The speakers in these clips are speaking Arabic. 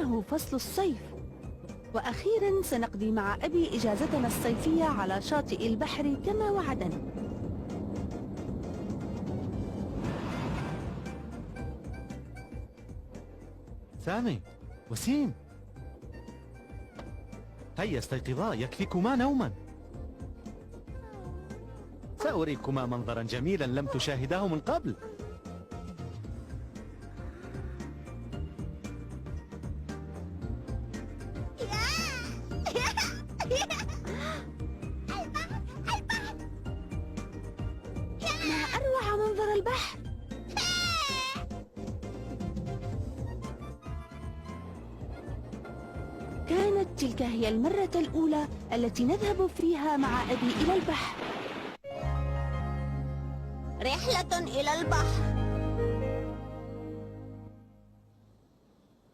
إنه فصل الصيف، وأخيرا سنقضي مع أبي إجازتنا الصيفية على شاطئ البحر كما وعدنا. سامي، وسيم، هيا استيقظا، يكفيكما نوما. سأريكما منظرا جميلا لم تشاهداه من قبل. ما أروع منظر البحر. كانت تلك هي المرة الأولى التي نذهب فيها مع أبي إلى البحر. رحلة إلى البحر.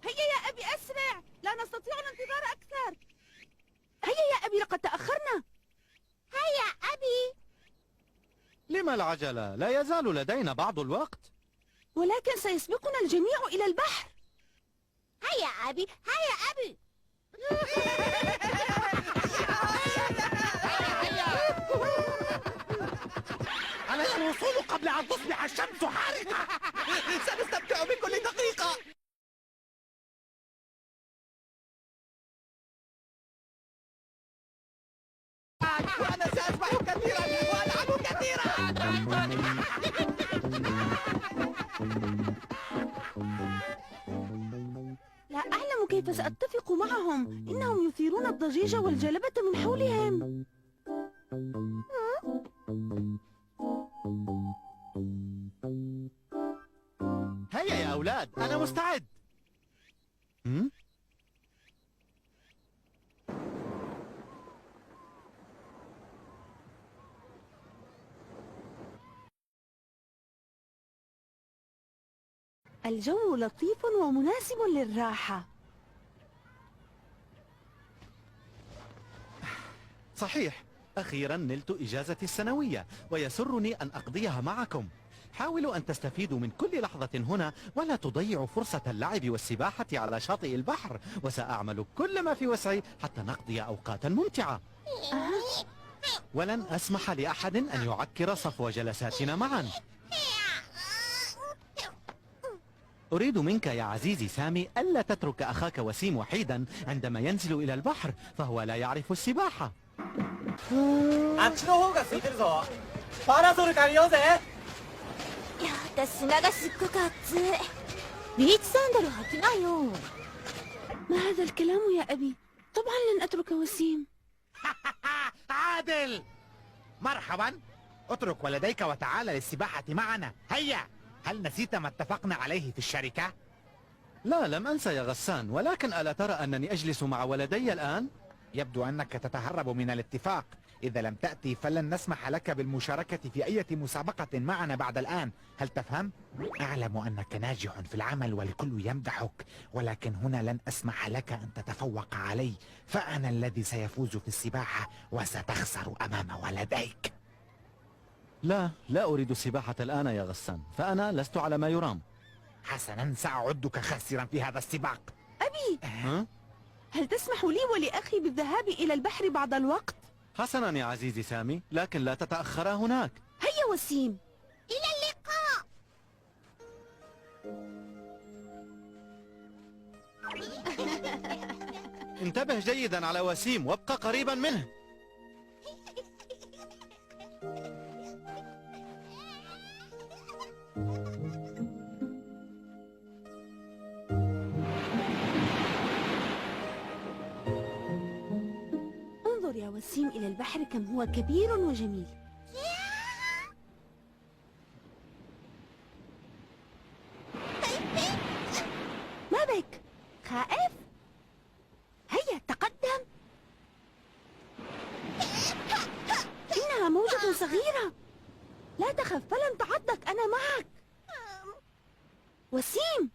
هيا يا أبي أسرع، لا نستطيع الانتظار أكثر. هيا يا أبي لقد تأخرنا. هيا أبي. لما العجلة؟ لا يزال لدينا بعض الوقت. ولكن سيسبقنا الجميع إلى البحر. هيا أبي، هيا أبي. علي الوصول قبل أن تصبح الشمس حارقة. سنستمتع بكل دقيقة. وأنا سأسبح كثيرا وألعب كثيرا. لا أعلم كيف سأتفق معهم، إنهم يثيرون الضجيج والجلبة من حولهم. هيا يا أولاد، أنا مستعد. الجو لطيف ومناسب للراحة. صحيح، أخيرا نلت إجازتي السنوية ويسرني أن أقضيها معكم. حاولوا أن تستفيدوا من كل لحظة هنا ولا تضيعوا فرصة اللعب والسباحة على شاطئ البحر، وسأعمل كل ما في وسعي حتى نقضي أوقاتا ممتعة. ولن أسمح لأحد أن يعكر صفو جلساتنا معا. أريد منك يا عزيزي سامي ألا تترك أخاك وسيم وحيدا عندما ينزل إلى البحر، فهو لا يعرف السباحة. あっちの方が空いてるぞ。パラソル借りようぜ。いや、私砂がすっごく熱い。ビーチサンダル履きなよ。 ما هذا الكلام يا أبي؟ طبعا لن أترك وسيم. عادل، مرحبا. اترك ولديك وتعال للسباحة معنا. هيا. هل نسيت ما اتفقنا عليه في الشركة؟ لا، لم أنسى يا غسان، ولكن ألا ترى أنني أجلس مع ولدي الآن؟ يبدو أنك تتهرب من الاتفاق. إذا لم تأتي فلن نسمح لك بالمشاركة في أي مسابقة معنا بعد الآن. هل تفهم؟ أعلم أنك ناجح في العمل والكل يمدحك، ولكن هنا لن أسمح لك أن تتفوق علي، فأنا الذي سيفوز في السباحة وستخسر أمام ولديك. لا أريد السباحة الآن يا غسان، فأنا لست على ما يرام. حسنا، سأعدك خاسرا في هذا السباق. أبي، ها؟ هل تسمح لي ولأخي بالذهاب إلى البحر بعض الوقت؟ حسنا يا عزيزي سامي، لكن لا تتأخرا هناك. هيا وسيم. إلى اللقاء. انتبه جيدا على وسيم وابقى قريبا منه. انظر يا وسيم إلى البحر كم هو كبير وجميل. ما بك؟ خائف؟ هيا تقدم. إنها موجة صغيرة، لا تخف فلن تعضك، أنا معك. وسيم،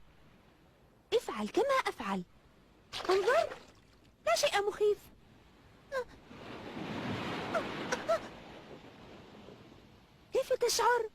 افعل كما أفعل. انظر، لا شيء مخيف. كيف تشعر؟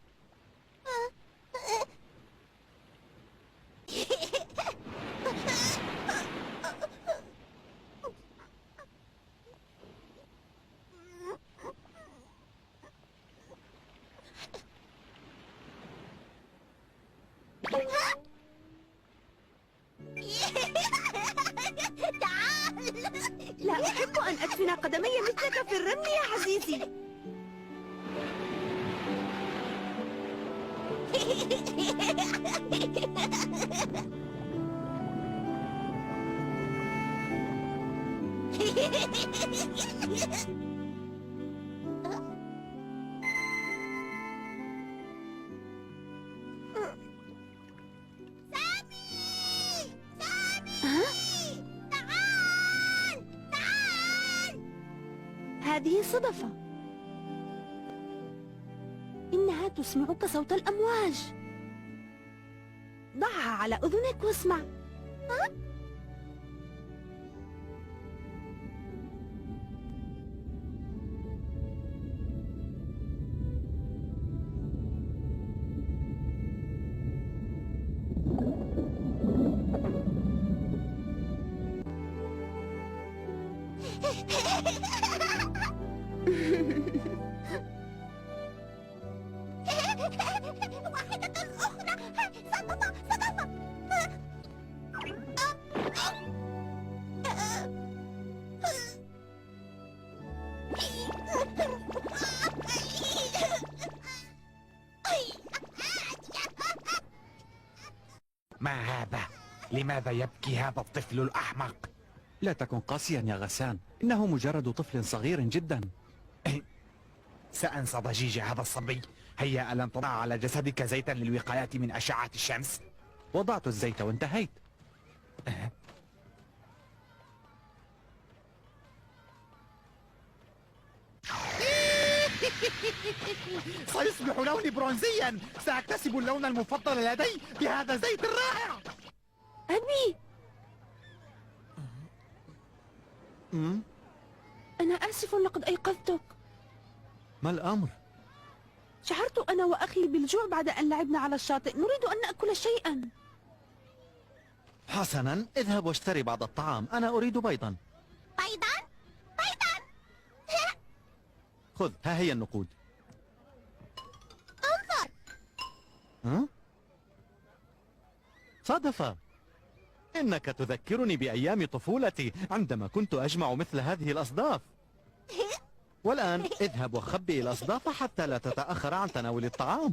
قدمي مثلك في الرمي يا عزيزي. هذه صدفة. إنها تسمعك صوت الأمواج. ضعها على أذنك واسمع. واحدة أخرى. صدفة صدفة. ما هذا؟ لماذا يبكي هذا الطفل الأحمق؟ لا تكن قاسيا يا غسان، إنه مجرد طفل صغير جدا. سأنسى ضجيج هذا الصبي. هيا ألم تضع على جسدك زيتا للوقاية من أشعة الشمس؟ وضعت الزيت وانتهيت. سيصبح لوني برونزيا. سأكتسب اللون المفضل لدي بهذا الزيت الرائع. أبي، أنا آسف لقد أيقظتك. ما الأمر؟ شعرت أنا وأخي بالجوع بعد أن لعبنا على الشاطئ. نريد أن نأكل شيئا. حسنا، اذهب واشتري بعض الطعام. أنا أريد بيضا. بيضا بيضا. خذ، ها هي النقود. انظر. ها؟ صدفة. إنك تذكرني بأيام طفولتي عندما كنت أجمع مثل هذه الأصداف. والآن اذهب وخبئ الأصداف حتى لا تتأخر عن تناول الطعام.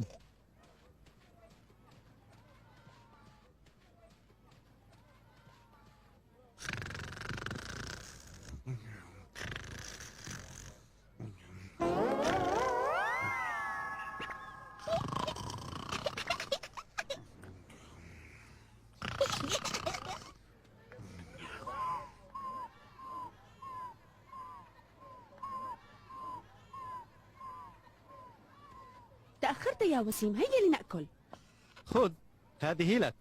تأخرت يا وسيم، هيا لنأكل. خذ، هذه لك.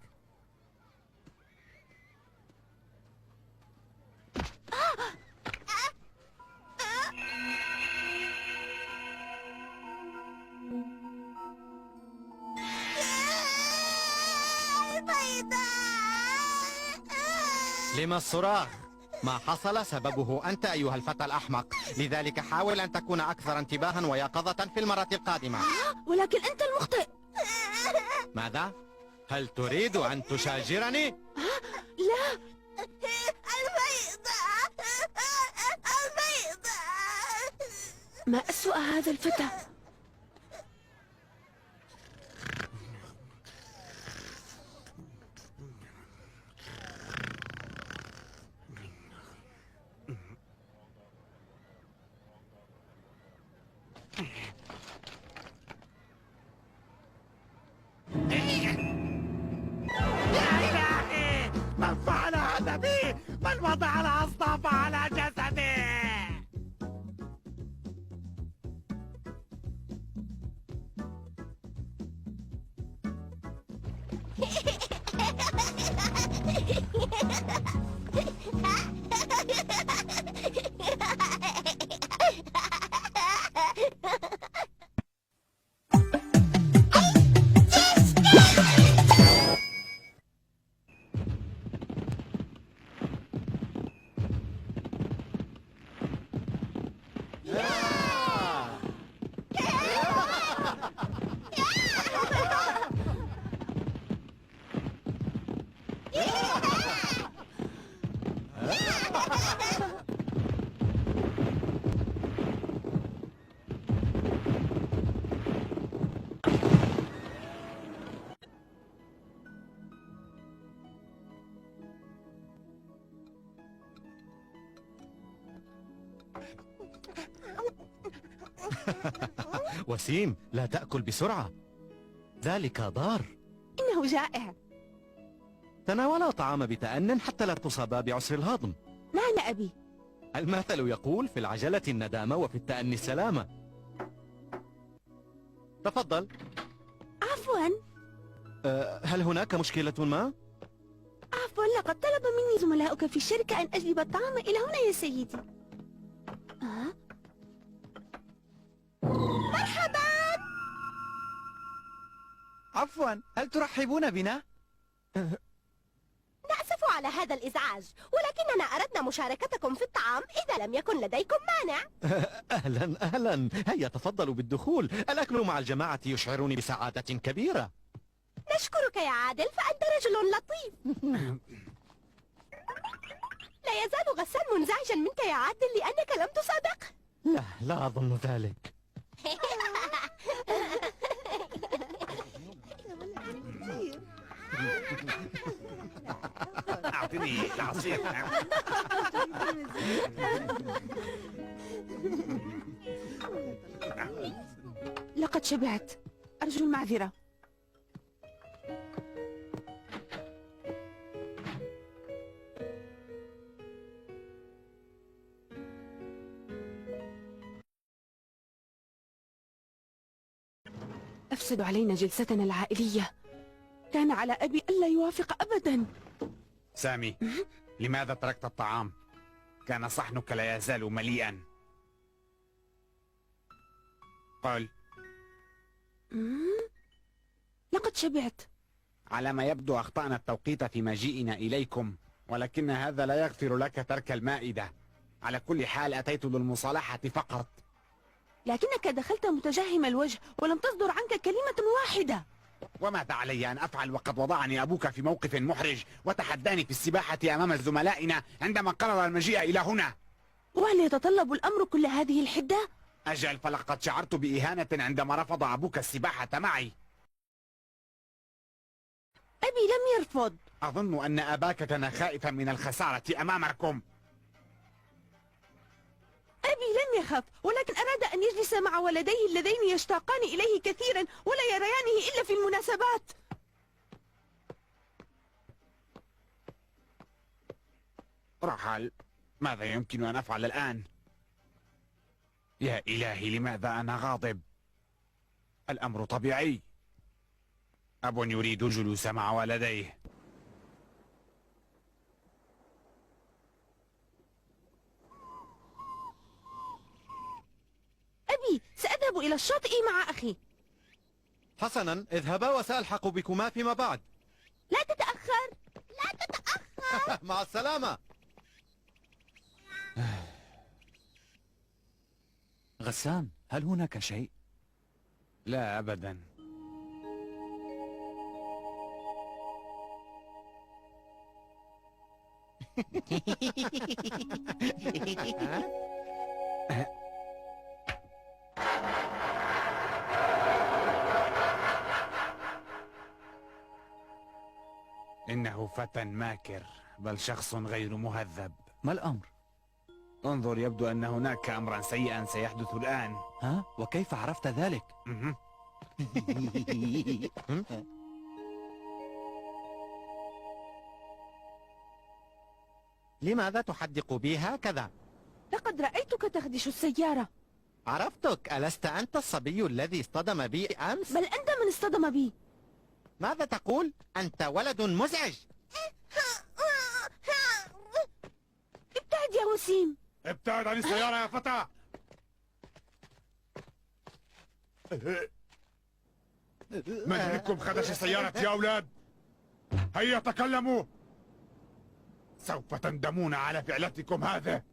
لما الصراخ؟ ما حصل سببه أنت أيها الفتى الأحمق، لذلك حاول أن تكون أكثر انتباها ويقظة في المرة القادمة. ولكن أنت المخطئ. ماذا؟ هل تريد أن تشاجرني؟ لا، البيضة البيضة. ما أسوأ هذا الفتى. من فعل هذا بي؟ من وضع الأصداف على جسدي؟ وسيم، لا تأكل بسرعة، ذلك ضار. إنه جائع. تناولا الطعام بتأن حتى لا تصابا بعسر الهضم. نعم أبي. المثل يقول: في العجلة الندامة وفي التأني السلامة. تفضل. عفوا. هل هناك مشكلة ما؟ عفوا، لقد طلب مني زملاؤك في الشركة أن أجلب الطعام إلى هنا يا سيدي. مرحبا. عفوا، هل ترحبون بنا؟ نأسف على هذا الإزعاج، ولكننا أردنا مشاركتكم في الطعام إذا لم يكن لديكم مانع. أهلا أهلا، هيا تفضلوا بالدخول. الأكل مع الجماعة يشعرني بسعادة كبيرة. نشكرك يا عادل، فأنت رجل لطيف. لا يزال غسان منزعجا منك يا عادل لأنك لم تسابق. لا أظن ذلك. أعطني العصير. لقد شبعت، أرجو المعذرة. أفسد علينا جلستنا العائلية. كان على أبي ألا يوافق أبدا. سامي، لماذا تركت الطعام؟ كان صحنك لا يزال مليئا. قل. لقد شبعت. على ما يبدو أخطأنا التوقيت في مجيئنا إليكم، ولكن هذا لا يغفر لك ترك المائدة. على كل حال أتيت للمصالحة فقط. لكنك دخلت متجهم الوجه ولم تصدر عنك كلمة واحدة. وماذا علي أن أفعل وقد وضعني أبوك في موقف محرج وتحداني في السباحة أمام زملائنا عندما قرر المجيء إلى هنا؟ وهل يتطلب الأمر كل هذه الحدة؟ أجل، فلقد شعرت بإهانة عندما رفض أبوك السباحة معي. أبي لم يرفض. أظن أن أباك كان خائفا من الخسارة أمامكم. أبي لم يخف، ولكن أراد أن يجلس مع ولديه اللذين يشتاقان إليه كثيرا ولا يريانه إلا في المناسبات. رحل، ماذا يمكن أن أفعل الآن؟ يا إلهي، لماذا أنا غاضب؟ الأمر طبيعي. أب يريد الجلوس مع ولديه. أبي، سأذهب إلى الشاطئ مع أخي. حسنا، اذهبا وسألحق بكما فيما بعد. لا تتأخر. لا تتأخر. مع السلامة. غسان، هل هناك شيء؟ لا أبدا. إنه فتى ماكر، بل شخص غير مهذب. ما الأمر؟ انظر، يبدو أن هناك أمرا سيئا سيحدث الآن. ها؟ وكيف عرفت ذلك؟ لماذا تحدق بي هكذا؟ لقد رأيتك تخدش السيارة. عرفتك، ألست أنت الصبي الذي اصطدم بي أمس؟ بل أنت من اصطدم بي. ماذا تقول؟ أنت ولد مزعج. ابتعد يا وسيم. ابتعد عن السيارة يا فتى. من منكم خدش سيارتي يا أولاد؟ هيا تكلموا، سوف تندمون على فعلتكم هذا.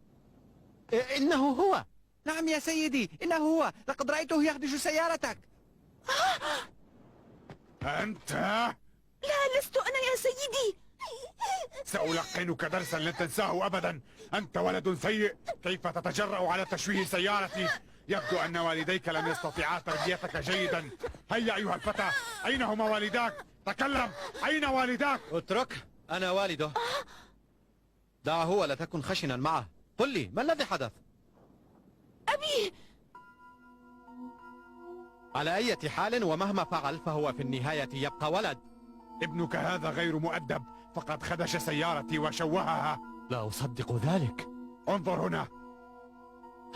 إنه هو. نعم يا سيدي، إنه هو، لقد رأيته يخدش سيارتك. أنت؟ لا، لست أنا يا سيدي. سألقنك درسا لن تنساه أبدا. أنت ولد سيء، كيف تتجرأ على تشويه سيارتي؟ يبدو أن والديك لم يستطيعا تربيتك جيدا. هيا أيها الفتى، أين هما والداك؟ تكلم، أين والداك؟ اترك، أنا والده. دعه ولا تكن خشنا معه. قل لي، ما الذي حدث؟ أبي. على أي حال ومهما فعل فهو في النهاية يبقى ولد. ابنك هذا غير مؤدب، فقد خدش سيارتي وشوهها. لا أصدق ذلك. انظر هنا.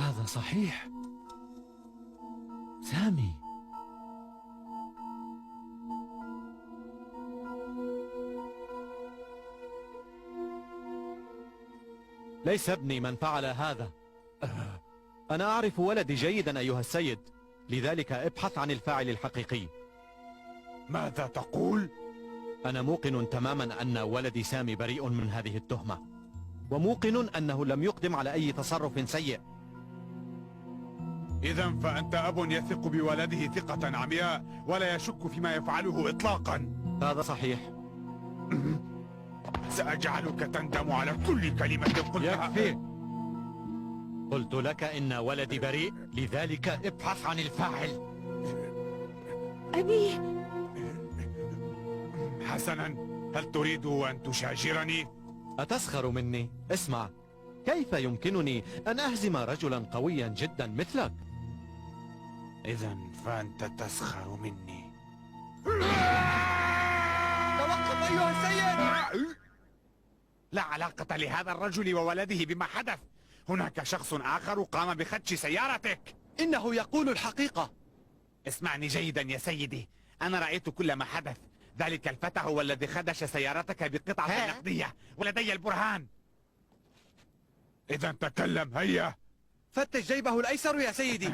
هذا صحيح. سامي. ليس ابني من فعل هذا. أنا أعرف ولدي جيدا أيها السيد، لذلك ابحث عن الفاعل الحقيقي. ماذا تقول؟ أنا موقن تماما أن ولدي سامي بريء من هذه التهمة، وموقن أنه لم يقدم على أي تصرف سيء. إذا فأنت أب يثق بولده ثقة عمياء ولا يشك فيما يفعله إطلاقا. هذا صحيح. سأجعلك تندم على كل كلمة قلتها. يكفي. قلت لك إن ولدي بريء، لذلك ابحث عن الفاعل. أبي. حسنا، هل تريد أن تشاجرني؟ أتسخر مني؟ اسمع، كيف يمكنني أن أهزم رجلا قويا جدا مثلك؟ إذا فأنت تسخر مني. توقف أيها السيد! لا علاقة لهذا الرجل وولده بما حدث. هناك شخص آخر قام بخدش سيارتك. إنه يقول الحقيقة. اسمعني جيدا يا سيدي، أنا رأيت كل ما حدث. ذلك الفتى هو الذي خدش سيارتك بقطعة نقدية، ولدي البرهان. إذا تكلم هيا. فتش جيبه الأيسر يا سيدي.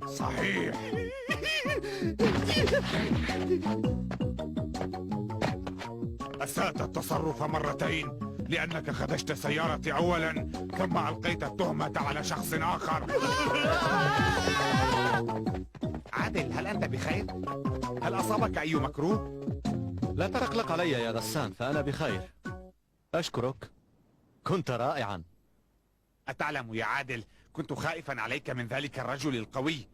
صحيح. أسأت التصرف مرتين، لأنك خدشت سيارتي أولا ثم ألقيت التهمة على شخص آخر. عادل، هل أنت بخير؟ هل أصابك أي مكروه؟ لا تقلق علي يا غسان، فأنا بخير. أشكرك، كنت رائعا. أتعلم يا عادل، كنت خائفا عليك من ذلك الرجل القوي،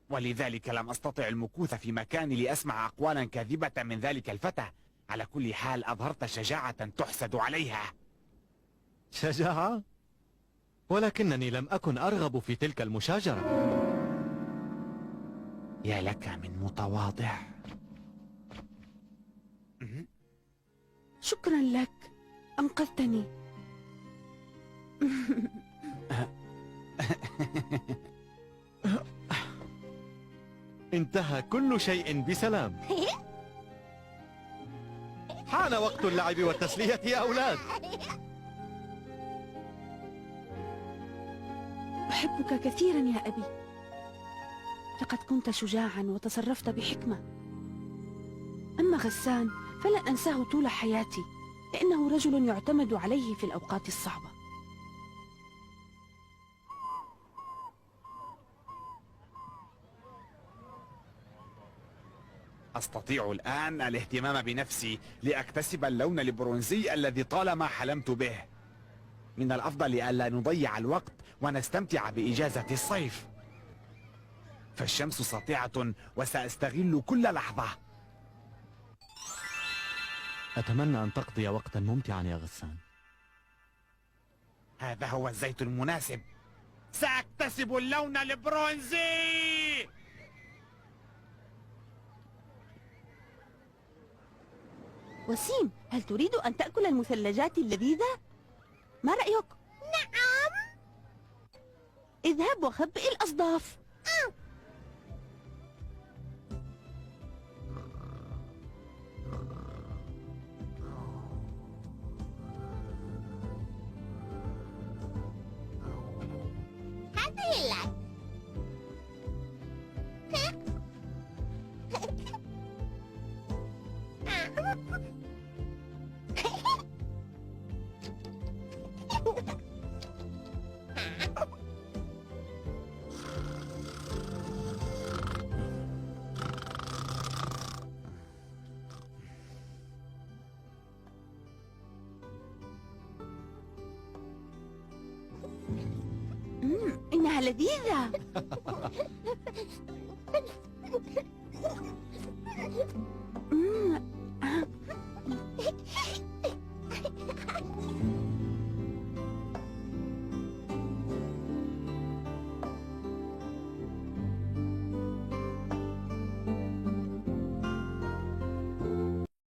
ولذلك لم أستطع المكوث في مكاني لأسمع أقوالا كاذبة من ذلك الفتى. على كل حال أظهرت شجاعة تحسد عليها. شجاعة؟ ولكنني لم أكن أرغب في تلك المشاجرة. يا لك من متواضع. شكرا لك، أنقذتني. انتهى كل شيء بسلام. حان وقت اللعب والتسلية يا أولاد. أحبك كثيرا يا أبي، لقد كنت شجاعا وتصرفت بحكمة. أما غسان فلن أنساه طول حياتي، لأنه رجل يعتمد عليه في الأوقات الصعبة. أستطيع الآن الاهتمام بنفسي لأكتسب اللون البرونزي الذي طالما حلمت به. من الأفضل ألا نضيع الوقت ونستمتع بإجازة الصيف، فالشمس ساطعة وسأستغل كل لحظة. أتمنى أن تقضي وقتا ممتعا يا غسان. هذا هو الزيت المناسب. سأكتسب اللون البرونزي. وسيم، هل تريد أن تأكل المثلجات اللذيذة؟ ما رأيك؟ نعم. اذهب وخبئ الأصداف. هذه لك. إنها لذيذة.